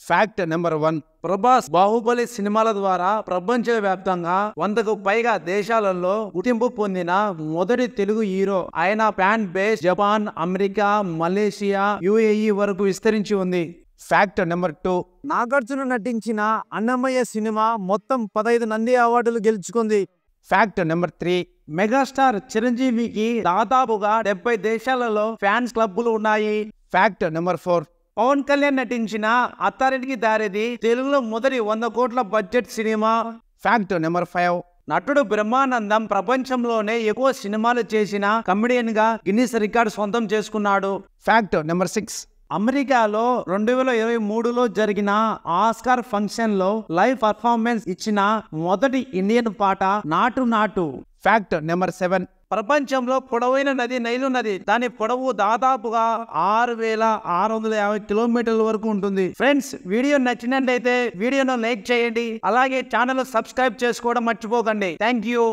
Fact number 1. Prabhas Baahubali సినిమాల ద్వారా ప్రపంచవ్యాప్తంగా 100కు పైగా దేశాలలో గుర్తింపు పొందిన మొదటి తెలుగు హీరో. ఆయన fan base Japan, America, Malaysia, UAE వరకు విస్తరించి ఉంది. Fact number 2. నాగార్జున నటించిన అన్నమయ్య సినిమా మొత్తం 15 నంది అవార్డులు గెలుచుకుంది. Fact number 3. మెగాస్టార్ చిరంజీవికి దాదాపుగా 70 దేశాలలో ఫ్యాన్స్ క్లబ్బులు ఉన్నాయి. Fact number 4. పవన్ కళ్యాణ్ నటించిన అత్తారింటికి దారేది తెలుగులో మొదటి 100 కోట్ల బడ్జెట్ సినిమా. Fact number 5. నటుడు బ్రహ్మానందం ప్రపంచంలోనే ఎక్కువ సినిమాలు చేసిన కమెడియన్ గా గిన్నిస్ రికార్డు సొంతం చేసుకున్నాడు. Fact number 6. అమెరికాలో 2023లో జరిగిన ఆస్కార్ ఫంక్షన్ లో లైవ్ పర్ఫార్మెన్స్ ఇచ్చిన మొదటి ఇండియన్ పాట నాటు నాటు. Fact number 7. ప్రపంచంలో పొడవైన నది నైలు నది. దాని పొడవు దాదాపుగా 6650 కిలోమీటర్ల వరకు ఉంటుంది. ఫ్రెండ్స్, వీడియో నచ్చినట్లయితే వీడియోను లైక్ చేయండి. అలాగే ఛానల్ సబ్స్క్రైబ్ చేసుకోవడం మర్చిపోకండి. Thank you.